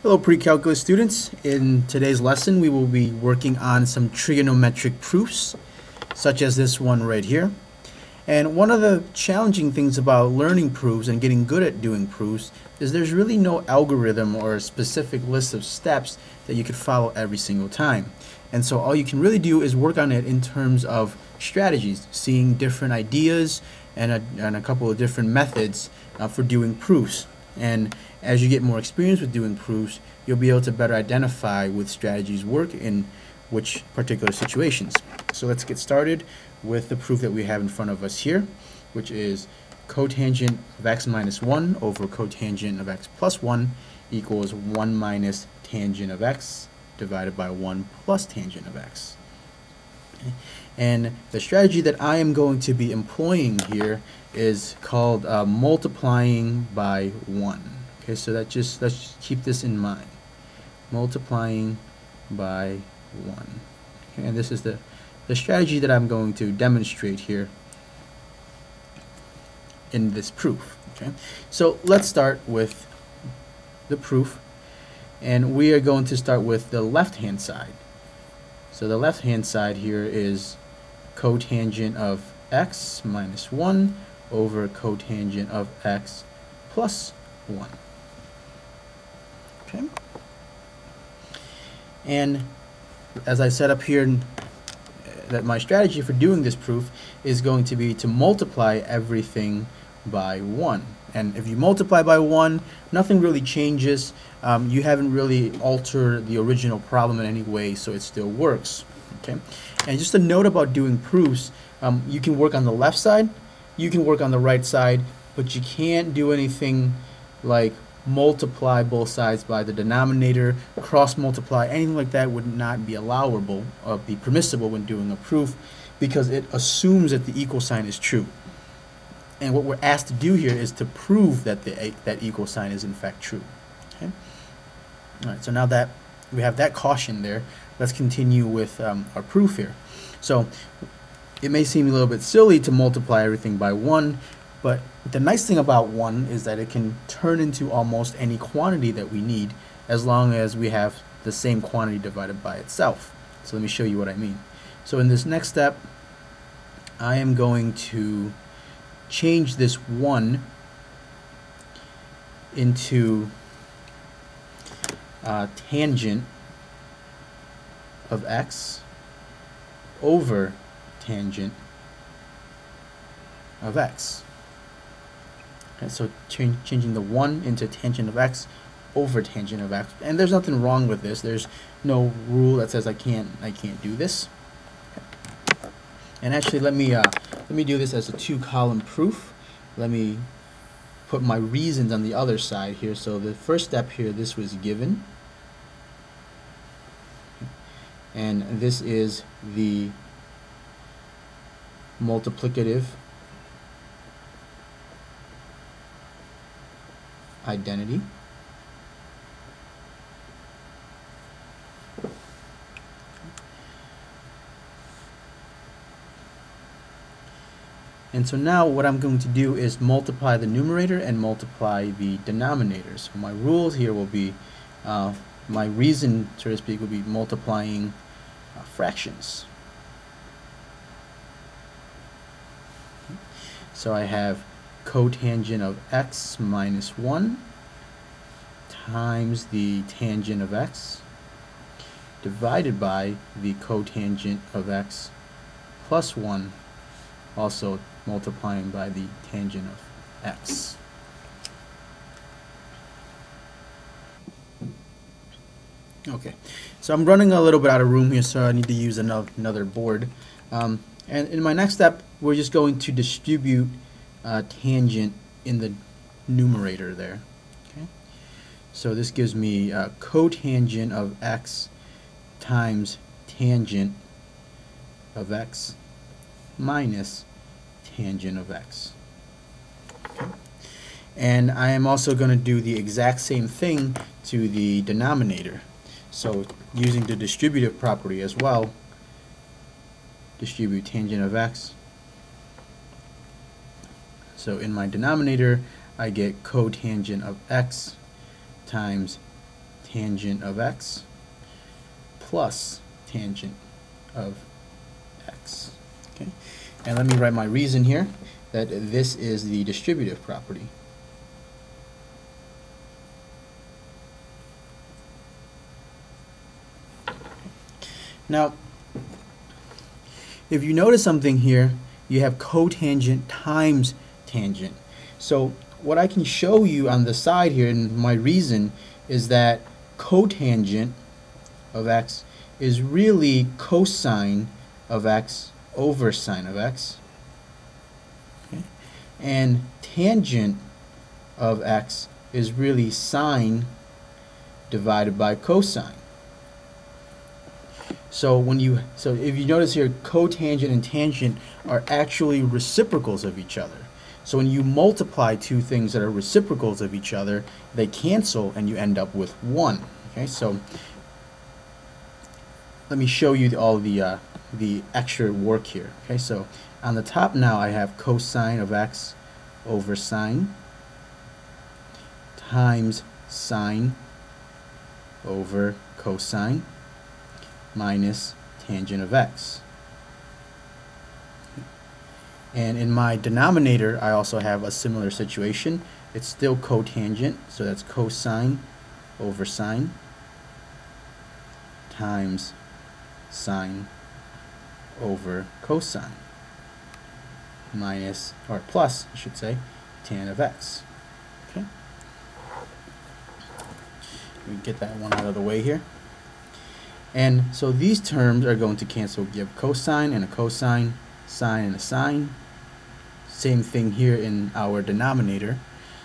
Hello pre-calculus students. In today's lesson we will be working on some trigonometric proofs such as this one right here. And one of the challenging things about learning proofs and getting good at doing proofs is there's really no algorithm or a specific list of steps that you could follow every single time. And so all you can really do is work on it in terms of strategies, seeing different ideas and a couple of different methods for doing proofs. And as you get more experience with doing proofs, you'll be able to better identify which strategies work in which particular situations. So let's get started with the proof that we have in front of us here, which is cotangent of x minus 1 over cotangent of x plus 1 equals 1 minus tangent of x divided by 1 plus tangent of x. And the strategy that I am going to be employing here is called multiplying by 1. Okay, so let's just keep this in mind. Multiplying by 1. Okay, and this is the strategy that I'm going to demonstrate here in this proof. Okay, so let's start with the proof, and we are going to start with the left-hand side. So the left-hand side here is cotangent of x minus 1 over cotangent of x plus 1. Okay. And as I set up here, that my strategy for doing this proof is going to be to multiply everything by 1. And if you multiply by 1, nothing really changes. You haven't really altered the original problem in any way, so it still works. Okay. And just a note about doing proofs, you can work on the left side, you can work on the right side, but you can't do anything like multiply both sides by the denominator, cross multiply, anything like that would not be allowable or be permissible when doing a proof, because it assumes that the equal sign is true. And what we're asked to do here is to prove that that equal sign is in fact true. Okay? All right, so now that we have that caution there, let's continue with our proof here. So it may seem a little bit silly to multiply everything by 1, but the nice thing about 1 is that it can turn into almost any quantity that we need as long as we have the same quantity divided by itself. So let me show you what I mean. So in this next step, I am going to change this 1 into tangent of x over tangent of x. Okay, so changing the 1 into tangent of x over tangent of x, and there's nothing wrong with this. There's no rule that says I can't do this. Okay. And actually, let me do this as a 2-column proof. Let me put my reasons on the other side here. So the first step here, this was given, and this is the multiplicative identity. And so now what I'm going to do is multiply the numerator and multiply the denominator. So my rules here will be, my reason, so to speak, will be multiplying fractions. So I have cotangent of x minus 1 times the tangent of x divided by the cotangent of x plus 1, also multiplying by the tangent of x. Okay, so I'm running a little bit out of room here, so I need to use another board. And in my next step, we're just going to distribute tangent in the numerator there. Okay, so this gives me cotangent of x times tangent of x minus tangent of x. Okay. And I am also going to do the exact same thing to the denominator. So using the distributive property as well, distribute tangent of x. So in my denominator, I get cotangent of x times tangent of x plus tangent of x. Okay, and let me write my reason here that this is the distributive property. Now, if you notice something here, you have cotangent times tangent. So what I can show you on the side here in my reason is that cotangent of x is really cosine of x over sine of x. Okay. And tangent of x is really sine divided by cosine. So if you notice here, cotangent and tangent are actually reciprocals of each other. So when you multiply two things that are reciprocals of each other, they cancel and you end up with 1. Okay, so let me show you all the extra work here. Okay, so on the top now I have cosine of x over sine times sine over cosine minus tangent of x. And in my denominator, I also have a similar situation. It's still cotangent, so that's cosine over sine times sine over cosine minus, or plus, I should say, tan of x. Okay, we get that one out of the way here. And so these terms are going to cancel. You have cosine and a cosine, sine and a sine. Same thing here in our denominator.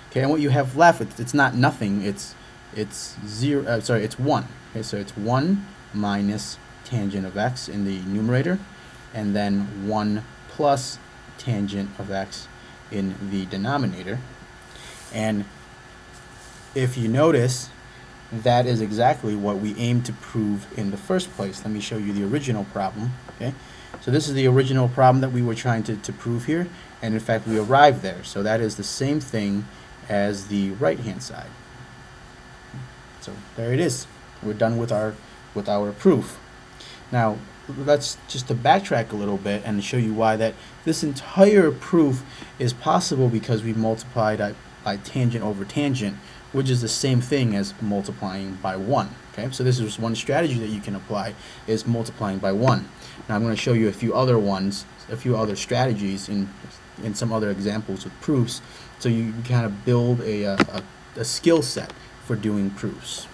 Okay, and what you have left, it's not nothing. It's 0. Sorry, it's 1. Okay, so it's 1 minus tangent of x in the numerator, and then 1 plus tangent of x in the denominator. And if you notice, that is exactly what we aim to prove in the first place. Let me show you the original problem. Okay, so this is the original problem that we were trying to prove here, and in fact we arrived there. So that is the same thing as the right hand side. So there it is. We're done with our proof. Now let's just to backtrack a little bit and show you why that this entire proof is possible, because we multiplied by tangent over tangent, which is the same thing as multiplying by 1. Okay, so this is one strategy that you can apply, is multiplying by 1. Now I'm going to show you a few other ones, a few other strategies in some other examples with proofs, so you can kind of build a skill set for doing proofs.